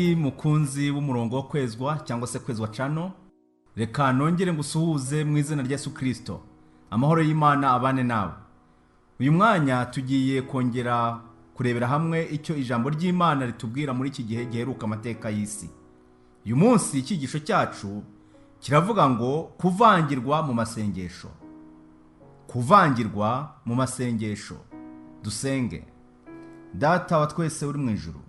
Nshuti mukunzi w'umurongo wo kwezwa cyangwa se kwezwa channel, reka nongere ngusuhuze mu izina rya Yesu Kristo. Amahoro y'Imana abane nawe. Uyu mwanya tugiye kongera kurebera hamwe icyo ijambo ry'Imana ritubwira muri iki gihe giheruka amateka y'isi. Uyu munsi icyigisho cyacu kiravuga ngo kuvangirwa mu masengesho. Kuvangirwa mu masengesho. Dusenge. Data wa twese uri mu ijuru,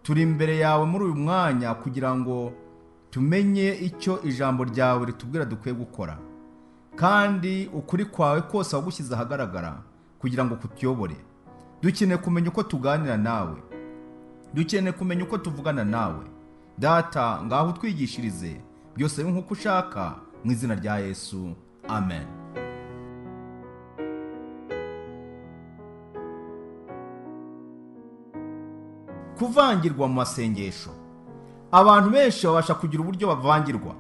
turi imbere yawe muri uyu mwanya kugira ngo tumenye icyo ijambo ryawe ritubwira dukwiye gukora, kandi ukuri kwawe kose wagushyize ahagaragara kugira ngo kutuyobore. Dukeneye kumenya uko tuganira nawe, dukeneye kumenya uko tuvugana nawe. Data, ngaho utwigishirize byose nk'uko ushaka mu izina rya Yesu, amen. Kuvangirwa mu masengesho. Abantu benshi babasha kugira uburyo bavangirwa.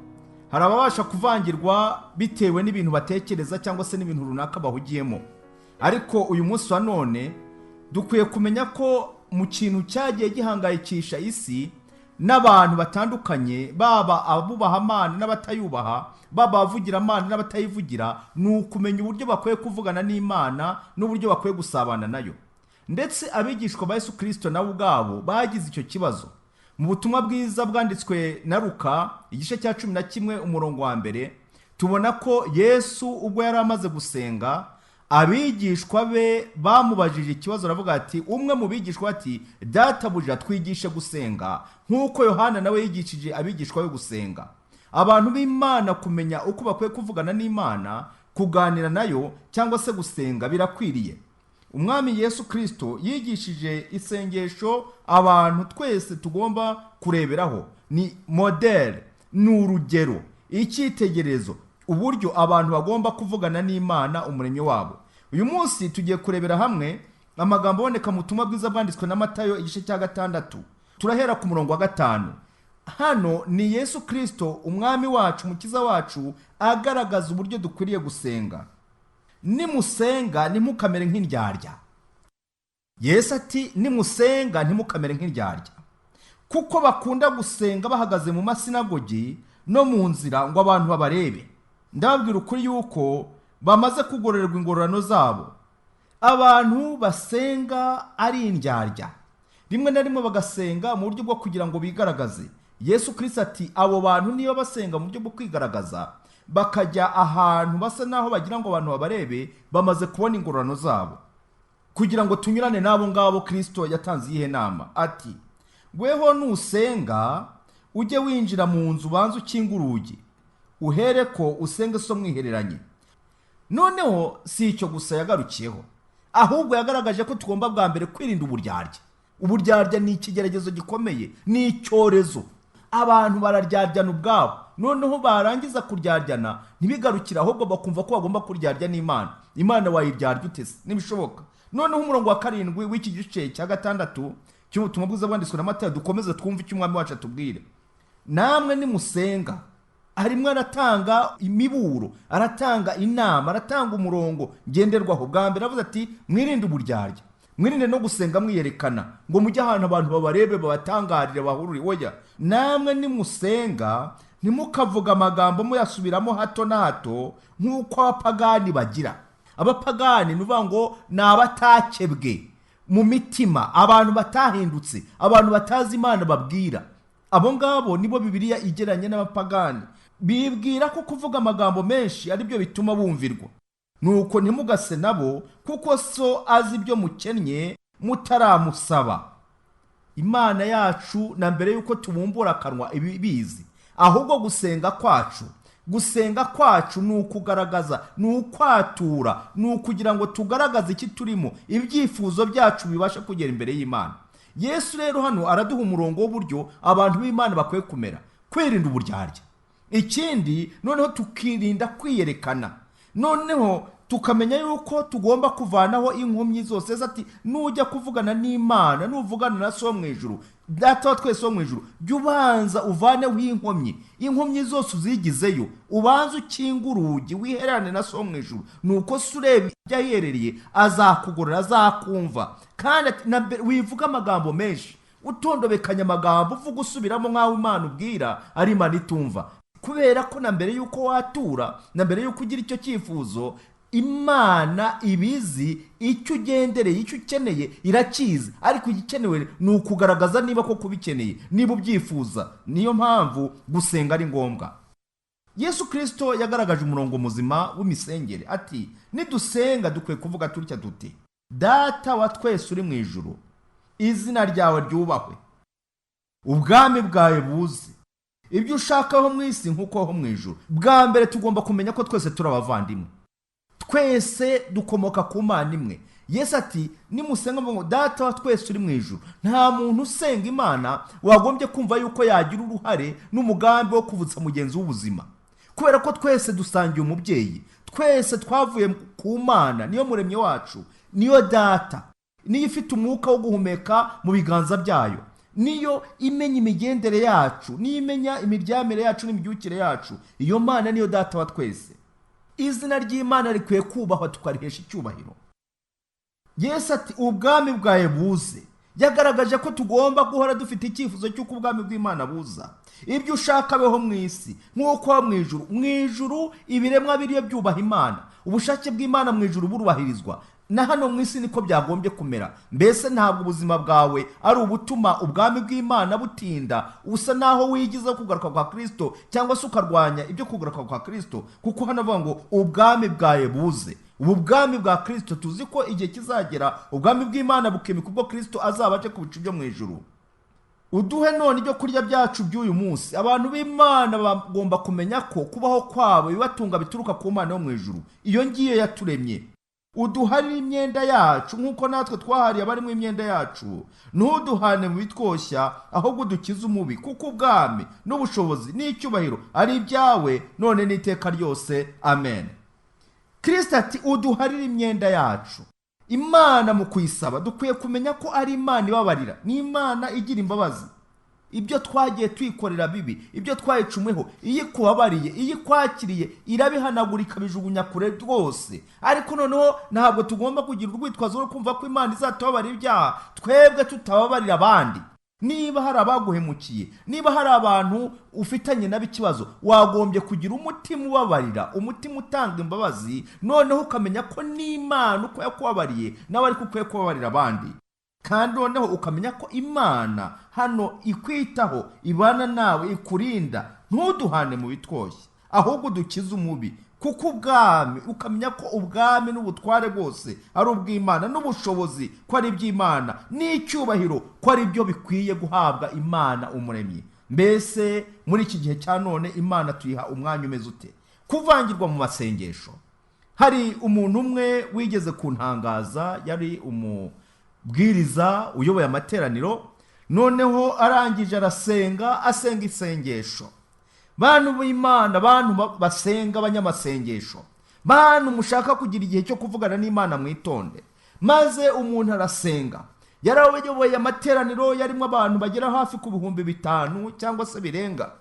Hari ababasha kuvangirwa bitewe n'ibintu batekereza cyangwa se n'ibintu runaka bahugiyemo. Ariko uyu munsi wa none dukwiye kumenya ko mu kintu cyagiye gihangayikisha isi n'abantu batandukanye, baba abubaha Imana n'abatayubaha, baba abavugira Imana n'abatayivugira, ni ukumenya uburyo bakwiye kuvugana n'Imana n'uburyo bakwiye gusabana nayo. Ndetse abigishwa ba Yesu Kristo nabo ubwabo bagize icyo kibazo. Mu butumwa bwiza bwanditswe na Luka igice cya 11 umurongo wa mbere, tubona ko Yesu ubwo yari amaze gusenga, abigishwa be bamubajije ikibazo, aravuga ati, umwe mu bigishwa ati, databuja twigishe gusenga nk'uko Yohana nawe yigishije abigishwa be gusenga. Abantu b'Imana kumenya uko bakwiye kuvugana n'Imana, kuganira nayo cyangwa se gusenga birakwiriye. Umwami Yesu Kristo yigishije isengesho abantu twese tugomba kureberaho. Ni model, ni urugero, icyitegererezo, uburyo abantu bagomba kuvugana n'Imana umuremyi wabo. Uyu munsi tugiye kurebera hamwe amagambo aboneka mu butumwa bwiza bwanditswe na Matayo igice cya 6. Turahera ku murongo wa 5. Hano ni Yesu Kristo umwami wacu, umukiza wacu, agaragaza uburyo dukwiriye gusenga. Nimusenga ntimukamere nk'indyarya. Yesu ati, nimusenga ntimukamere nk'indyarya, kuko bakunda gusenga bahagaze mu masinagogi no mu nzira ngo abantu babarebe. Ndababwira ukuri yuko bamaze kugororerwa ingororano zabo. Abantu basenga ari indyarya, rimwe na rimwe bagasenga mu buryo bwo kugira ngo bigaragaze. Yesu Kristo ati, abo bantu niyo basenga mu buryo bwo kwigaragaza, bakajya ahantu basa naho bagira ngo abantu babarebe, bamaze kubona ingororano zabo. Kugira ngo tunyurane nabo ngabo, Kristo yatanze iyihe nama? Ati, weho nusenga ujye winjira mu nzu, banze ukinga urugi, uhereko usenge so mwihereranye. Noneho si icyo gusa yagarukiyeho, ahubwo yagaragaje ko tugomba bwa mbere kwirinda uburyarya. Uburyarya ni ikigeragezo gikomeye, ni icyorezo. Abantu bararyaryana ubwabo, noneho barangiza kuryaryana ntibigarukira, ahubwo bakumva ko bagomba kuryaryana n'Imana. Imana wayiryarya utese? Ntibishoboka. Noneho umurongo wa 7 w'iki gice cya 6 cy'ubutumwa bwiza bwanditswe na Matayo, dukomeze twumve icyo umwami wacu atubwire. Namwe nimusenga, arimo aratanga imiburo, aratanga inama, aratanga umurongo ngenderwaho. Bwa mbere avuze ati, mwirinde uburyarya, mwirinde no gusenga mwiyerekana ngo mujye ahantu abantu babarebe, babatangarire, bahurure. Oya, namwe nimusenga ntimukavuga amagambo muyasubiramo hato na hato nk'uko abapagani bagira. Abapagani nuvuga ngo ni abatakebwe mu mitima, abantu batahindutse, abantu batazi Imana babwira. Abo ngabo nibo Bibiliya igeranye n'abapagani. Bibwira ko kuvuga amagambo menshi ari byo bituma bumvirwa. Nuko ntimugase nabo, kuko so azi ibyo mukennye mutaramusaba. Imana yacu na mbere yuko tubumbura akanwa ibibizi. Ahubwo gusenga kwacu ni ukugaragaza, ni ukwatura, ni ukugira ngo tugaragaze iki turimo, ibyifuzo byacu bibasha kugera imbere y'Imana. Yesu rero hano araduha umurongo w'uburyo abantu b'Imana bakwiye kumera, kwirinda uburyarya. Ikindi, noneho tukirinda kwiyerekana. Noneho tukamenya yuko tugomba kuvanaho inkomyi zose. Ati, nujya kuvugana n'Imana, nuvugana na so mu ijuru, data wa twese wo mu ijuru, jya ubanza uvaneho inkomyi zose uzigizeyo, ubanza ukinga urugi, wihererane na so mu ijuru. Nuko se ureba ibyo aherereye azakugorora, azakumva. Kandi wivuga amagambo menshi, utondobekanya amagambo uvuga usubiramo nk'aho Imana ubwira ari Imana itumva, kubera ko na mbere yuko watura, na mbere yuko ugira icyo cyifuzo, Imana ibizi icyo ugendereye, icyo ukeneye irakizi, ariko igikenewe ni ukugaragaza niba koko ubikeneye, niba ubyifuza. Niyo mpamvu gusenga ari ngombwa. Yesu Kristo yagaragaje umurongo muzima w'imisengere ati, nidusenga dukwiye kuvuga tutya tuti, Data wa twese uri mu ijuru, izina ryawe ryubahwe, ubwami bwawe buze, ibyo ushakaho mu isi nk'uko ho mu ijuru. Bwa mbere tugomba kumenya ko twese turi abavandimwe, twese dukomoka ku Mana imwe. Yesu ati, nimusenga ngo Data wa twese uri mu ijuru. Nta muntu usenga Imana wagombye kumva yuko yagira uruhare n'umugambi wo kuvutsa mugenzi w'ubuzima, kubera ko twese dusangiye umubyeyi, twese twavuye ku Mana, niyo muremyi wacu, niyo Data, niyo ifite umwuka wo guhumeka mu biganza byayo, niyo imenya imigendere yacu, niyo imenya imiryamire yacu n'imibyukire yacu. Iyo Mana niyo Data wa twese. Izina ry'Imana rikwiye kubahwa tukarihesha icyubahiro. Yesu ati, ubwami bwawe buze. Yagaragaje ko tugomba guhora dufite icyifuzo cy'uko ubwami bw'Imana buza. Ibyo ushaka beho mu isi nk'uko mu ijuru. Mu ijuru ibiremwa biriyo byubaha Imana, ubushake bw'Imana mu ijuru burubahirizwa. Na hano mu isi niko byagombye kumera. Mbese ntabwo ubuzima bwawe ari ubutuma ubwami bw'Imana butinda, usa naho wigize kugaruka kwa Kristo, cyangwa se ukarwanya ibyo kugaruka kwa Kristo, kuko hano avuga ngo ubwami bwawe buze. Ubu bwami bwa Kristo tuzi ko igihe kizagera ubwami bw'Imana bukimika ubwo Kristo azaba aje ku bicu byo mu ijuru. Uduhe none ibyo kurya byacu by'uyu munsi. Abantu b'Imana bagomba kumenya ko kubaho kwabo bibatunga bituruka ku Mana yo mu ijuru, iyo ngiyo yaturemye. Uduharire imyenda yacu nk'uko natwe twahariye abari mu imyenda yacu. Ntuduhane mu bitwoshya, ahubwo udukize umubi, kuko ubwami n'ubushobozi n'icyubahiro ari ibyawe none n'iteka ryose. Amen. Kristo ati, uduharire imyenda yacu. Imana mu kuyisaba dukwiye kumenya ko ari Imana ibabarira, ni Imana igira imbabazi. Ibyo twagiye twikorera bibi, ibyo twayicumweho, iyo ikubabariye, iyo ikwakiriye, irabihanagura ikabijugunya kure rwose. Ariko noneho ntabwo tugomba kugira urwitwazo rwo kumva ko Imana izatubabarira ibyaha twebwe tutababarira abandi. Niba hari abaguhemukiye, niba hari abantu ufitanye nabo ikibazo, wagombye kugira umutima ubabarira, umutima utanga imbabazi, noneho ukamenya ko n'Imana uko yakubabariye nawe ariko ukwiye kubabarira abandi. Kandi noneho ukamenya ko Imana hano ikwitaho, ibana nawe, ikurinda. Ntuduhane mu bitwoshye, ahubwo dukize umubi, kuko ubwami, ukamenya ko ubwami n'ubutware bwose ari ubw'Imana, n'ubushobozi ko ari iby'Imana, n'icyubahiro ko ari byo bikwiye guhabwa Imana umuremyi. Mbese muri iki gihe cya none Imana tuyiha umwanya umeze ute? Kuvangirwa mu masengesho. Hari umuntu umwe wigeze kuntangaza, yari umubwiriza uyoboye amateraniro, noneho arangije arasenga, asenga isengesho. Bantu b'Imana, bantu basenga, abanyamasengesho, bantu mushaka kugira igihe cyo kuvugana n'Imana, mwitonde. Maze umuntu arasenga, yarayoboye amateraniro yarimo abantu bagera hafi ku 5,000 cyangwa se birenga.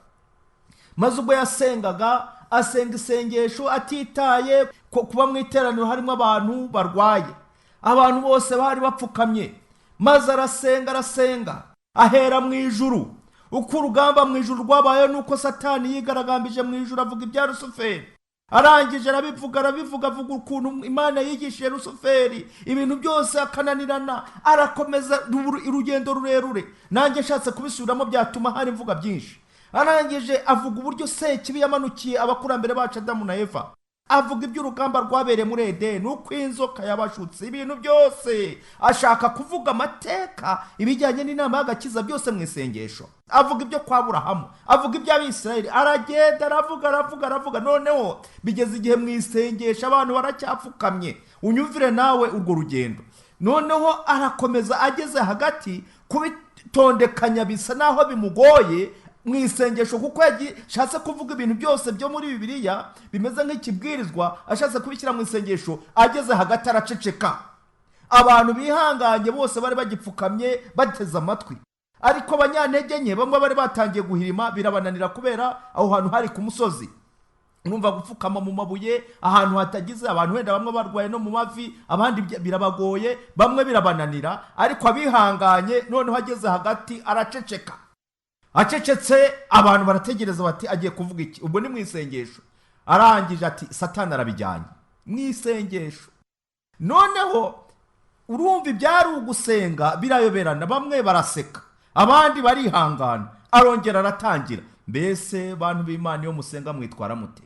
Maze ubwo yasengaga, asenga isengesho atitaye ko kuba mu iteraniro harimo abantu barwaye, abantu bose bari bapfukamye. Maze arasenga ahera mu ijuru. Uko urugamba mu ijuru rwabaye nuko Satani yigaragambije mu ijuru, avuga ibya Rusuferi. Arangije arabivuga avuga ukuntu Imana yigishije Rusuferi ibintu byose akananirana. Arakomeza urugendo rurerure, nanjye nshatse kubisubiramo byatuma hari imvuga byinshi. Arangije avuga uburyo Sekibi yamanukiye abakurambere bacu Adamu na Eva, avuga iby'urugamba rwabereye muri Edeni, uko inzoka yabashutse, ibintu byose. Ashaka kuvuga amateka ibijyanye n'inama y'agakiza byose mu isengesho. Avuga ibyo kwa Aburahamu, avuga iby'Abisirayeli, aragenda aravuga. Noneho bigeze igihe mu isengesho abantu baracyapfukamye. Unyumvire nawe urwo rugendo. Noneho arakomeza, ageze hagati kubitondekanya bisa naho bimugoye mu isengesho, kuko yashatse kuvuga ibintu byose byo muri Bibiliya bimeze nk'ikibwirizwa, ashatse kubishyira mu isengesho. Ageze hagati araceceka. Abantu bihanganye bose bari bagipfukamye bateze amatwi, ariko abanyantege nke bamwe bari batangiye guhirima, birabananira kubera aho hantu hari ku musozi. numva gupfukama mu mabuye ahantu hatagize, abantu wenda bamwe barwaye no mu mavi, abandi birabagoye, bamwe birabananira, ariko abihanganye noneho ageze hagati araceceka. Acecetse abantu barategereza bati agiye kuvuga iki. Ubwo ni mu isengesho. Arangije ati Satani arabijyanye mu isengesho. Noneho urumva ibyari ugusenga birayoberana, bamwe baraseka, abandi barihangana. Arongera aratangira, mbese bantu b'Imana iyo musenga mwitwara mute?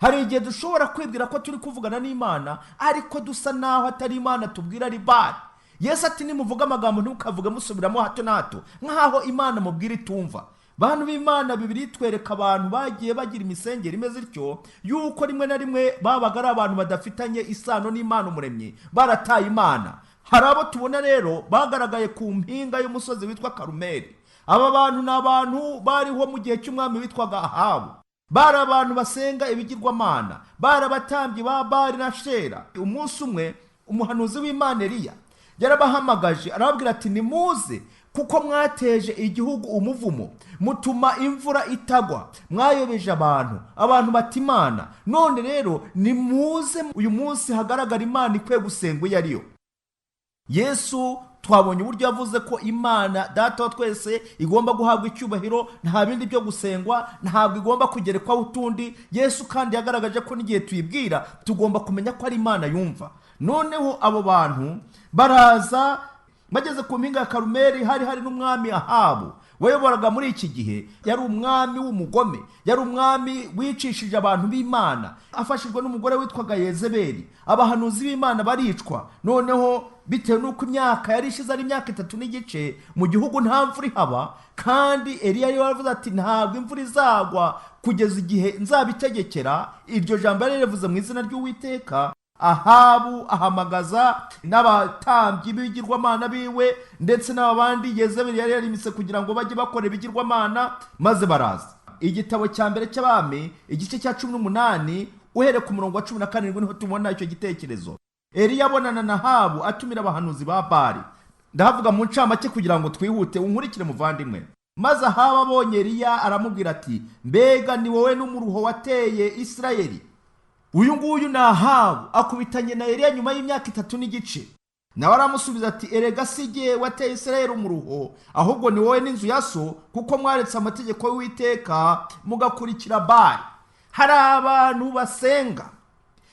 Hari igihe dushobora kwibwira ko turi kuvugana n'Imana ariko dusa naho atari Imana tubwira ari bari. Yesu ati nimuvuga amagambo ntukavuge musubiramo hato na hato nkaho Imana mubwira itumva. Bantu b'Imana Bibiri twereka abantu bagiye bagira imisengero imeze ityo, yuko rimwe na rimwe babaga ari abantu badafitanye isano n'Imana umuremyi, barataye Imana. Hari abo tubona rero bagaragaye ku mpinga y'umusozi witwa Karumeli. Aba bantu ni abantu bariho mu gihe cy'umwami witwaga Ahabu. Bari abantu basenga ibigirwamana, bari abatambyi ba Bari na Shera. Umunsi umwe umuhanuzi w'Imana Eliya yarabahamagaje arababwira ati nimuze kuko mwateje igihugu umuvumo, mutuma imvura itagwa, mwayobeje abantu batimana. None rero nimuze uyu munsi hagaragara Imana ikwiye gusengwa iyo ariyo. Yesu twabonye uburyo yavuze ko Imana Data wa twese igomba guhabwa icyubahiro, nta bindi byo gusengwa, ntabwo igomba kugerekwaho utundi. Yesu kandi yagaragaje ko n'igihe tuyibwira tugomba kumenya ko ari Imana yumva. Noneho abo bantu baraza, bageze ku mpinga ya Karumeli. hari n'umwami Ahabu wayoboraga muri iki gihe. Yari umwami w'umugome, yari umwami wicishije abantu b'Imana, afashijwe n'umugore witwaga Yezebeli. Abahanuzi b'Imana baricwa. Noneho bitewe n'uko imyaka yari ishize ari imyaka 3 n'igice mu gihugu nta mvura ihaba, kandi Eliya yari yaravuze ati ntabwo imvura izagwa kugeza igihe nzabitegekera. Iryo jambo yari rivuze mu izina ry'Uwiteka. Ahabu ahamagaza n'abatambyi b'ibigirwamana biwe ndetse n'abandi Yezebeli yari yarimise kugira ngo bajye bakora ibigirwamana, maze baraza. Igitabo cya mbere cy'Abami igice cya 18 uhereye ku murongo wa 17 niho tubona icyo gitekerezo. Eliya abonana na Ahabu atumira abahanuzi ba Bari. Ndahavuga mu ncamake kugira ngo twihute, unkurikire muvandimwe. Maze Ahabu abonye Eliya aramubwira ati mbega ni wowe n'umuruho wateye Isirayeli? Uyu nguyu ni Ahabu akubitanye na Eliya nyuma y'imyaka 3 n'igice. Nawe aramusubiza ati erega sijye wateye Isirayeli umuruho, ahubwo ni wowe n'inzu ya so, kuko mwaretse amategeko y'Uwiteka mugakurikira Bari. Hari abantu basenga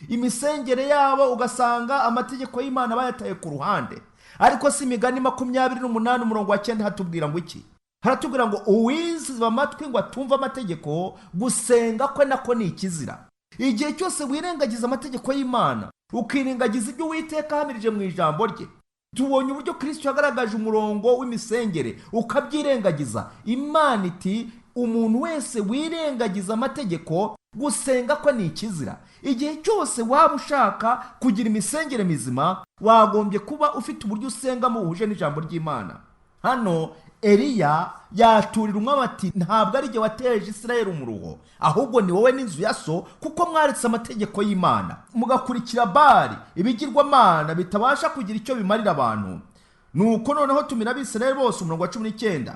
imisengere yabo ugasanga amategeko y'Imana bayataye ku ruhande. Ariko si Imigani 28 umurongo wa 9 hatubwira ngo iki? Haratubwira ngo uwiziba amatwi ngo atumva amategeko, gusenga kwe nako ni ikizira. Igihe cyose wirengagiza amategeko y'Imana, ukirengagiza ibyo Uwiteka ahamirije mu ijambo rye. Tubonye uburyo Kristo yagaragaje umurongo w'imisengere ukabyirengagiza. Imana iti umuntu wese wirengagiza amategeko, gusenga kwe ni ikizira. Igihe cyose waba ushaka kugira imisengere mizima, wagombye kuba ufite uburyo usengamo buhuje n'ijambo ry'Imana. Hano Eliya yaturira umwami ati ntabwo ari jye wateje Isirayeli umuruho, ahubwo ni wowe n'inzu ya so, kuko mwaretse amategeko y'Imana mugakurikira Bari, ibigirwamana bitabasha kugira icyo bimarira abantu. Nuko noneho tumira Abisirayeli bose umurongo wa 19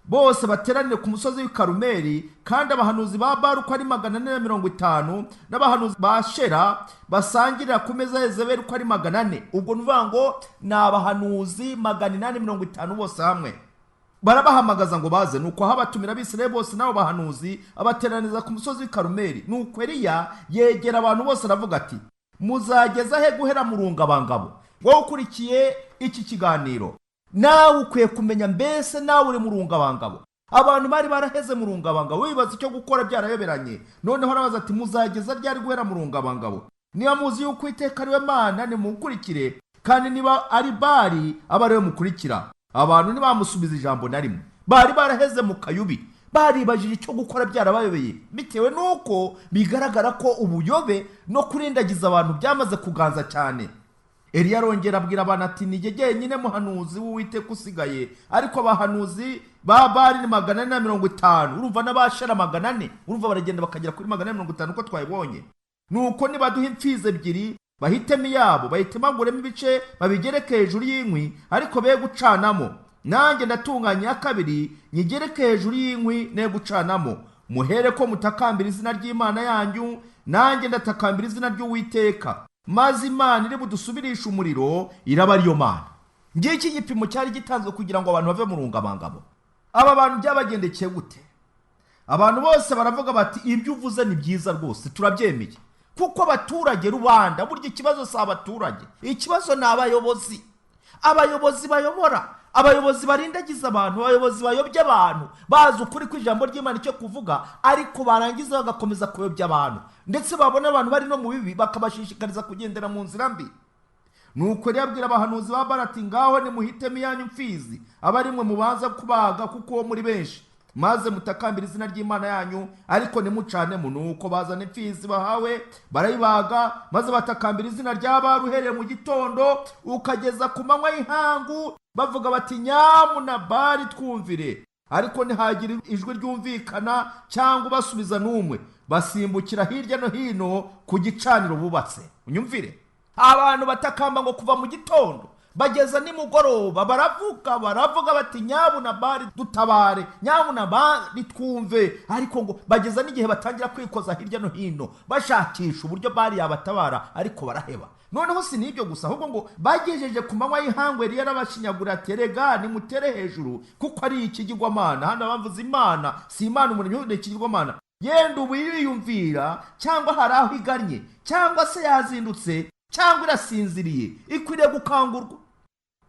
bose bateranire ku musozi w'i Karumeli, kandi abahanuzi ba Bari uko ari 450 n'abahanuzi ba Shera basangirira ku meza ya Yezebeli uko ari 400. Ubwo nuvuga ngo ni abahanuzi 850 bose hamwe. Barabahamagaza ngo baze. Nuko habatumira Abisirayeli bose n'abo bahanuzi abateraniza ku musozi w'i Karumeli. Nuko Eliya yegera abantu bose aravuga ati muzageza he guhera mu rungabangabo? Wowe ukurikiye iki kiganiro, nawe ukwiye kumenya mbese nawe uri mu rungabangabo. Abantu bari baraheze mu rungabangabo wibaza icyo gukora byarayoberanye. Noneho arabaza ati muzageza ryari guhera mu rungabangabo? Niba muzi yuko Uwiteka ari we Mana nimukurikire, kandi niba ari Bari aba ari we mukurikira. Abantu ntibamusubiza ijambo na rimwe. Bari baraheze mu kayubi, baribajije icyo gukora byarabayobeye, bitewe nuko bigaragara ko ubuyobe no kurindagiza abantu byamaze kuganza cyane. Eliya arongera abwira abantu ati ni jye nyine muhanuzi w'Uwiteka usigaye, ariko abahanuzi ba Bari ni 450. Urumva n'abashara 400, urumva baragenda bakagera kuri 450 uko twayibonye. Nuko nibaduha imfizi ebyiri bahitemo iyabo, bahitemaguremo ibice babigereke hejuru y'inkwi, ariko be gucanamo. Nanjye ndatunganya ya kabiri nyigereke hejuru y'inkwi ne gucanamo. Muhere ko mutakambira izina ry'Imana yanyu, nanjye ndatakambira izina ry'Uwiteka, maze Imana iri budusubirisha umuriro iraba ariyo Mana. Ngiki igipimo cyari gitanzwe kugira ngo abantu bave mu rungabangabo. Aba bantu byabagendekeye gute? Abantu bose baravuga bati ibyo uvuze ni byiza rwose, turabyemeye. Kuko abaturage rubanda, burya ikibazo si abaturage, ikibazo ni abayobozi. Abayobozi bayobora, abayobozi barindagiza abantu, abayobozi bayobya abantu, bazi ukuri kw'ijambo ry'Imana icyo kuvuga, ariko barangiza bagakomeza kuyobya abantu, ndetse babona abantu bari no mu bibi bakabashishikariza kugendera mu nzira mbi. Nuko rero abwira abahanuzi ba Barati, ngaho nimuhitemo iyanyu mfizi, abarimwe mubanza kubaga kuko uwo muri benshi, maze mutakambira izina ry'Imana yanyu, ariko nimucanemo. Nuko bazana imfizi bahawe barayibaga, maze batakambira izina ry'Abari uhereye mu gitondo ukageza ku manywa y'ihangu, bavuga bati nyamuna Bari twumvire. Ariko ntihagira ijwi ryumvikana cyangwa basubiza n'umwe, basimbukira hirya no hino ku gicaniro bubatse. Unyumvire, abantu batakamba ngo kuva mu gitondo bageza nimugoroba baravuga bati nyabuna Bari dutabare, nyabuna Bari twumve. Ariko ngo bageza n'igihe batangira kwikoza hirya no hino bashakisha uburyo Bari yabatabara, ariko baraheba. Noneho si n'ibyo gusa, ahubwo ngo bagejeje ku manywa y'ihangu Eliya arabashinyagura ati erega nimutere hejuru kuko ari ikigirwamana. Hano bamvuze Imana, si Imana umuremyi, ni ikigirwamana. Yenda ubu yiyumvira, cyangwa hari aho igannye, cyangwa se yazindutse, cyangwa irasinziriye, ikwiriye gukangurwa.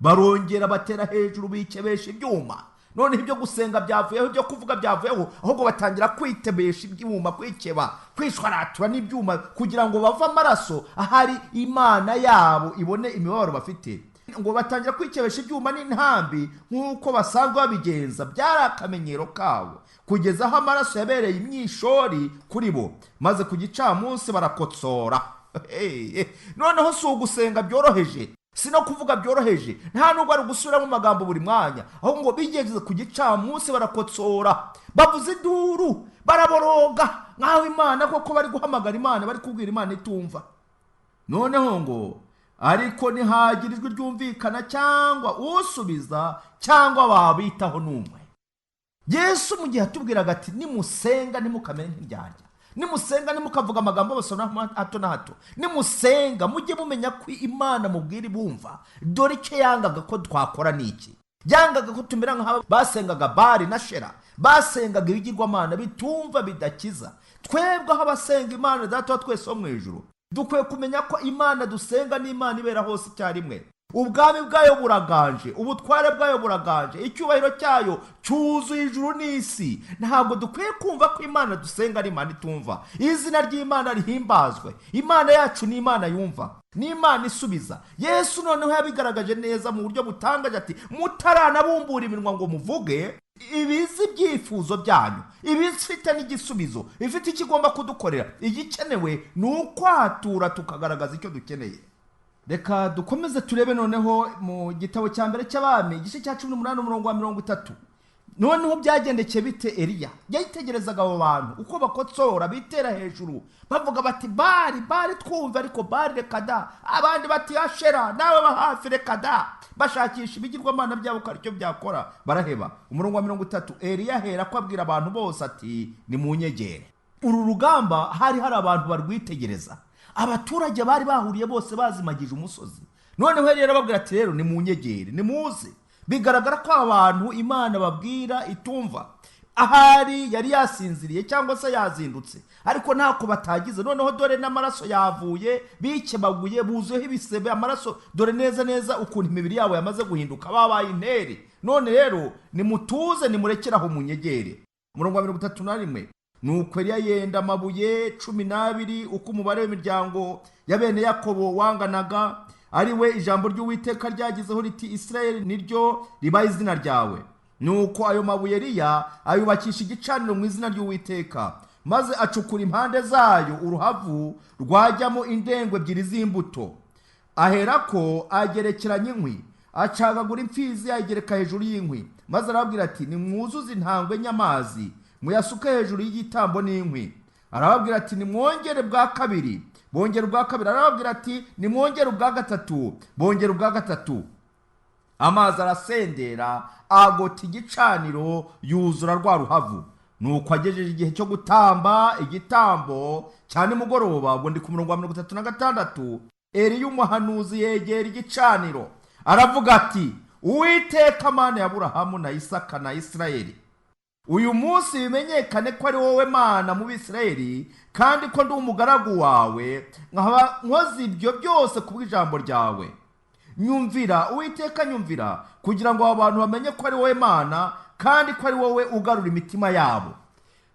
Barongera batera hejuru bikebesha ibyuma. None ibyo gusenga byavuyeho, ibyo kuvuga byavuyeho, ahubwo batangira kwitebesha ibyuma, kwikeba, kwishwaratura n'ibyuma kugira ngo bava amaraso ahari Imana yabo ibone imibabaro bafite. Ngo batangira kwikebesha ibyuma n'intambi nk'uko basanzwe babigenza, byari akamenyero kabo, kugeza aho amaraso yabereye imyishori kuri bo, maze ku gicamunsi barakotsora. Noneho si ugusenga byoroheje, si no kuvuga byoroheje, nta nubwo ari ugusubira mu magambo buri mwanya, ahubwo ngo bigeze ku gicamunsi barakotsora, bavuza induru, baraboroga nk'aho Imana koko bari guhamagara Imana, bari kubwira Imana itumva. Noneho ngo ariko ntihagira ijwi ryumvikana cyangwa usubiza cyangwa babitaho n'umwe. Yesu mu gihe atubwiraga ati nimusenga ntimukamere nk'indyarya, nimusenga ntimukavuga amagambo basona hato na hato, nimusenga mujye mumenya ko Imana mubwira ibumva. Dore icyo yangaga ko twakora niki, yangaga ko tumera nk'aba basengaga Bari na Shera, basengaga ibigirwamana bitumva bidakiza. Twebwe aho abasenga Imana Data wa twese wo mu ijuru, dukwiye kumenya ko Imana dusenga ni Imana ibera hose icyarimwe. Ubwami bwayo buraganje, ubutware bwayo buraganje, icyubahiro cyayo cyuzuye ijuru n'isi. Ntabwo dukwiye kumva ko Imana dusenga ari Imana itumva. Izina ry'Imana rihimbazwe. Imana yacu ni Imana yumva, ni Imana isubiza. Yesu noneho yabigaragaje neza mu buryo butangaje ati mutaranabumbura iminwa ngo muvuge ibizi ibyifuzo byanyu, ibifite n'igisubizo, ifite ikigomba kudukorera. Igikenewe ni ukwatura tukagaragaza icyo dukeneye. Reka dukomeze turebe noneho mu gitabo cya mbere cy'Abami igice cya 18 umurongo wa 30. Noneho byagendekeye bite Eliya? Yayitegerezaga abo bantu uko bakotsora bitera hejuru, bavuga bati Bari twumve, ariko Bari reka da. Abandi bati Ashera nawe bahafi reka da. Bashakisha ibigirwamana byabo ko aricyo byakora, baraheba. Umurongo wa 30, Eliya ahera ko abwira abantu bose ati nimunyegere. Uru rugamba hari abantu barwitegereza. Abaturage bari bahuriye bose bazimagije umusozi. Noneho rero babwira ati rero nimunyegere, nimuze. Bigaragara ko abantu Imana babwira itumva. Ahari yari yasinziriye cyangwa se yazindutse, ariko ntako batagize. Noneho dore n'amaraso yavuye, bikebaguye, buzuyeho ibisebe amaraso. Dore neza ukuntu imibiri yabo yamaze guhinduka, babaye intere. None rero nimutuze, nimurekeraho munyegere. Umurongo wa 31, nuko Eliya yenda amabuye 12 uko umubare w'imiryango ya bene Yakobo wanganaga, ari we ijambo ry'Uwiteka ryagizeho riti Isirayeli niryo ribaye izina ryawe. Nuko ayo mabuye Eliya ayubakisha igicaniro mu izina ry'Uwiteka, maze acukura impande zayo uruhavu rwajyamo indengwe ebyiri z'imbuto. Aherako agerekeranya inkwi, acagagura imfizi ayigereka hejuru y'inkwi, maze arababwira ati nimwuzuze intangwe nyamazi muyasuke hejuru y'igitambo n'inkwi. Arababwira ati nimwongere bwa kabiri, bongera ubwa kabiri. Arababwira ati nimwongere ubwa gatatu, bongera ubwa gatatu. Amazi arasendera agota igicaniro yuzura rwa ruhavu. nuko agejeje igihe cyo gutamba igitambo cyane mugoroba, ubwo ndi ku murongo wa 36, Eliya umuhanuzi yegera igicaniro aravuga ati, Uwiteka Mana ya Aburahamu na Isaka na Isirayeli, uyu munsi bimenyekane ko ari wowe Mana mu Bisirayeli, kandi ko ndi umugaragu wawe, nkaba nkoze ibyo byose kubw'ijambo ryawe. Nyumvira Uwiteka, nyumvira, kugira ngo abantu bamenye ko ari wowe Mana, kandi ko ari wowe ugarura imitima yabo.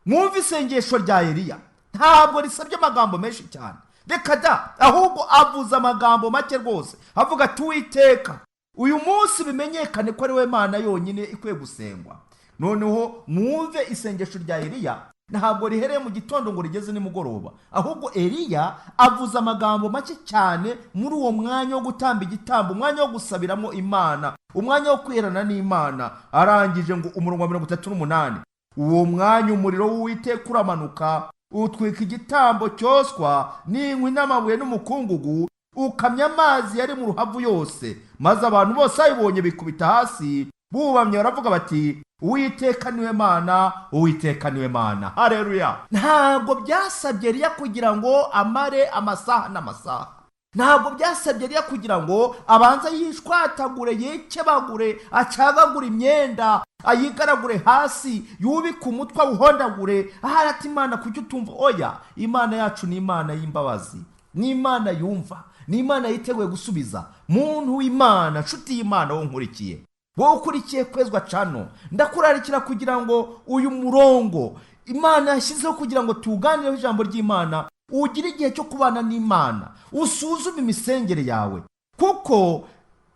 Mwumva isengesho rya Eliya, ntabwo risabye amagambo menshi cyane, reka da, ahubwo avuze amagambo make rwose, avuga ati, Uwiteka, uyu munsi bimenyekane ko ari wowe Mana yonyine ikwiye gusengwa. Noneho mwumve isengesho rya Eliya, ntabwo rihereye mu gitondo ngo rigeze nimugoroba, ahubwo Eliya avuze amagambo make cyane muri uwo mwanya wo gutamba igitambo, umwanya wo gusabiramo Imana, umwanya wo kwiherana n'Imana. Arangije ngo umurongo wa 38, uwo mwanya umuriro w'Uwiteka uramanuka, utwika igitambo cyoswa n'inkwi n'amabuye n'umukungugu, ukamya amazi yari mu ruhavu yose, maze abantu bose ayibonye bikubita hasi bubamye baravuga bati, Uwiteka niwe Mana, Uwiteka niwe Mana. Haleluya. Ntabwo byasabye Eliya kugira ngo amare amasaha n'amasaha, ntabwo byasabye Eliya kugira ngo abanza yishwatagure, yekebagure, acagagure imyenda, ayigaragure hasi, yubike umutwe awuhondagure, ahari ati, Imana kuki utumva? Oya, Imana yacu ni Imana y'imbabazi, ni Imana yumva, ni Imana yiteguye gusubiza. Muntu w'Imana, nshuti y'Imana wo nkurikiye, wowe ukurikiye kwezwa cano, ndakurarikira kugira ngo uyu murongo Imana yashyizeho kugira ngo tuganireho ijambo ry'Imana, ugire igihe cyo kubana n'Imana, usuzume imisengere yawe, kuko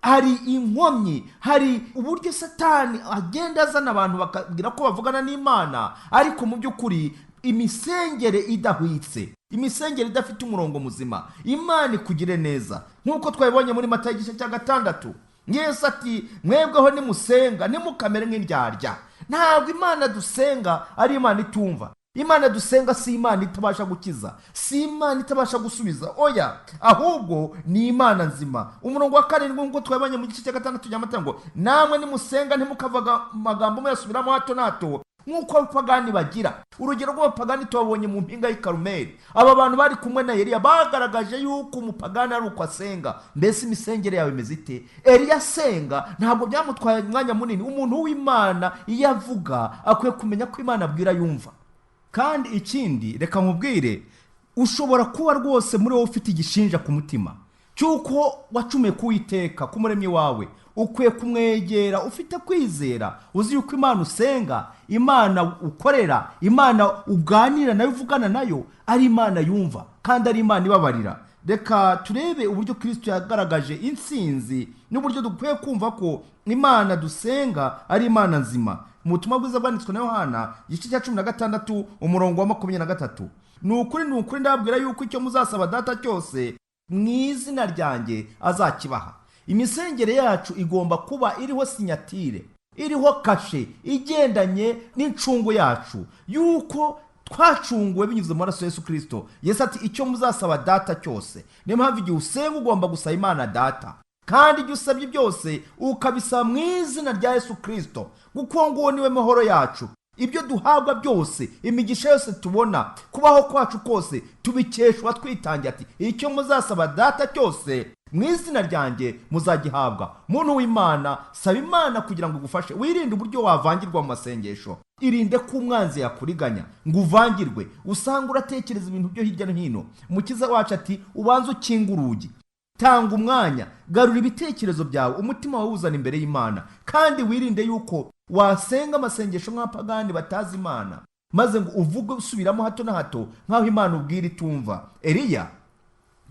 hari inkomyi, hari uburyo Satani agenda azana abantu bakagira ko bavugana n'Imana, ariko mu by'ukuri imisengere idahwitse, imisengere idafite umurongo muzima. Imana ikugire neza, nk'uko twabibonye muri Matayo igice cya 6. Yesu ati, mwebweho nimusenga ntimukamere nk'indyarya. Ntabwo Imana dusenga ari Imana itumva. Imana dusenga si Imana itabasha gukiza, si Imana itabasha gusubiza, oya, ahubwo ni Imana nzima. Umurongo wa 7 nk'uko twabibonye mu gice cya 6 cya Matayo ngo, namwe nimusenga ntimukavuga amagambo muyasubiramo hato na hato nk'uko abapagani bagira. Urugero rw'abapagani tubabonye mu mpinga y'i Karumeli. Aba bantu bari kumwe na Eliya bagaragaje yuko umupagani ari uko asenga. Mbese imisengere yawe imeze ite? Eliya asenga ntabwo byamutwaye umwanya munini. Umuntu w'Imana iyo avuga akwiye kumenya ko Imana abwira yumva. Kandi ikindi, reka nkubwire, ushobora kuba rwose muri wowe ufite igishinja ku mutima cyuko wacumuye ku Uwiteka, ku Muremyi wawe. Ukwiye kumwegera ufite kwizera, uzi yuko Imana usenga, Imana ukorera, Imana uganira nayo, uvugana nayo, ari Imana yumva kandi ari Imana ibabarira. Reka turebe uburyo Kristo yagaragaje intsinzi n'uburyo dukwiye kumva ko Imana dusenga ari Imana nzima. Mu butumwa bwiza bwanditswe na Yohana igice cya 16 umurongo wa 23, ni ukuri ndababwira yuko icyo muzasaba Data cyose mu izina ryanjye azakibaha. Imisengere yacu igomba kuba iriho sinyatire, iriho kashe igendanye n'incungu yacu, yuko twacunguwe binyuze mu maraso Yesu Kristo. Yesu ati, icyo muzasaba Data cyose. Niyo mpamvu igihe usenga ugomba gusaba Imana Data, kandi igihe usabye byose ukabisaba mu izina rya Yesu Kristo, kuko nguwo niwe mahoro yacu. Ibyo duhabwa byose, imigisha yose tubona, kubaho kwacu kose, tubikeshwa twitangiye ati, icyo muzasaba Data cyose mu izina ryanjye muzagihabwa. Muntu w'Imana, saba Imana kugira ngo igufashe. Wirinde uburyo wavangirwa mu masengesho. Irinde ko umwanzi yakuriganya ngo uvangirwe, usanga uratekereza ibintu byo hirya no hino. Umukiza wacu ati, ubanze ukinga urugi, tanga umwanya, garura ibitekerezo byawe, umutima wawe uzana imbere y'Imana. Kandi wirinde yuko wasenga amasengesho nk'abapagani batazi Imana, maze ngo uvuge usubiramo hato na hato nk'aho Imana ubwira itumva. Eliya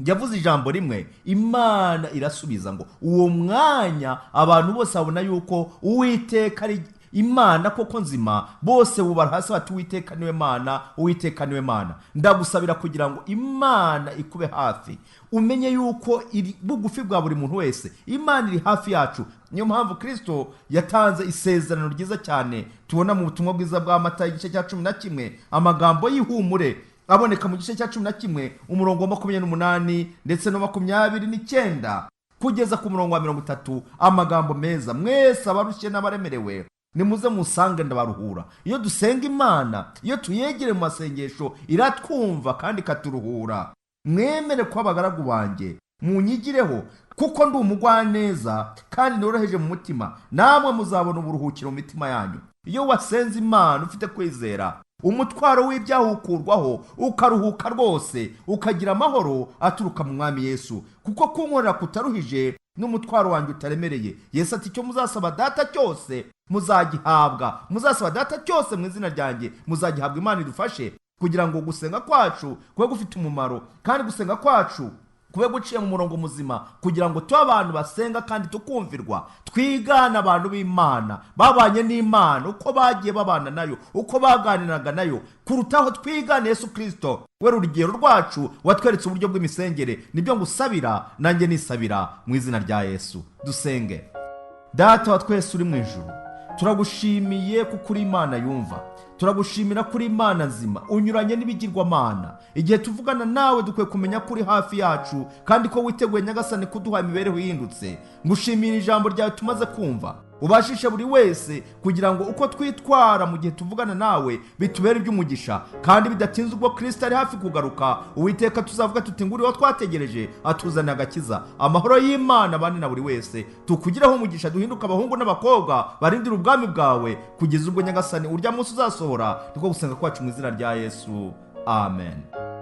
yavuze ijambo rimwe, Imana irasubiza ngo uwo mwanya abantu bose babona yuko Uwiteka ari Imana koko nzima, bose bubara hasi bati, Uwiteka niwe Mana, Uwiteka niwe Mana. Ndagusabira kugira ngo Imana ikube hafi, umenye yuko iri bugufi bwa buri muntu wese. Imana iri hafi yacu. Niyo mpamvu Kristo yatanze isezerano ryiza cyane tubona mu butumwa bwiza bwa Matayo igice cya 11, amagambo y'ihumure aboneka mu gice cya 11 umurongo wa 28 ndetse no 29 kugeza ku murongo wa 30. Amagambo meza, mwese abarushye n'abaremerewe nimuze musange ndabaruhura. Iyo dusenga Imana, iyo tuyegere mu masengesho, iratwumva kandi ikaturuhura. Mwemere ko abagaragu banjye, munyigireho kuko ndi umugwaneza kandi noroheje mu mutima, namwe muzabona uburuhukiro mu mitima yanyu. Iyo wasenze Imana ufite kwizera, umutwaro w'ibyaha ukurwaho, ukaruhuka rwose, ukagira amahoro aturuka mu Mwami Yesu. Kuko kunkorera kutaruhije n'umutwaro wanjye utaremereye. Yesu ati icyo muzasaba data cyose muzagihabwa. Muzasaba data cyose mu izina ryanjye muzagihabwa. Imana idufashe kugira ngo gusenga kwacu kube gufite umumaro, kandi gusenga kwacu kube guciye mu murongo muzima, kugira ngo tube abantu basenga kandi tukumvirwa. Twigana abantu b'Imana babanye n'Imana, uko bagiye babana nayo, uko baganiraga nayo, kurutaho twigana Yesu Kristo, we rugero rwacu watweretse uburyo bw'imisengere. Nibyo ngusabira, nanjye nisabira mu izina rya Yesu. Dusenge. Data wa twese uri mu ijuru, turagushimiye kuko uri Imana yumva. Turagushimira kuri Imana nzima, unyuranye n'ibigirwamana. Igihe tuvugana nawe dukwiye kumenya kuri hafi yacu, kandi ko witeguye Nyagasani kuduha imibereho ihindutse. Ngushimira ijambo ryawe tumaze kumva. Ubashishe buri wese kugira ngo uko twitwara mu gihe tuvugana nawe bitubere iby'umugisha, kandi bidatinze ubwo Kristo ari hafi kugaruka, Uwiteka tuzavuga tuti nguriho twategereje, atuzanira agakiza. Amahoro y'Imana bane na buri wese, tukugiraho umugisha, duhinduka abahungu n'abakobwa barindira ubwami bwawe kugeza ubwo Nyagasani urya munsi uzasohora. Niko gusenga kwacu mu izina rya Yesu. Amen.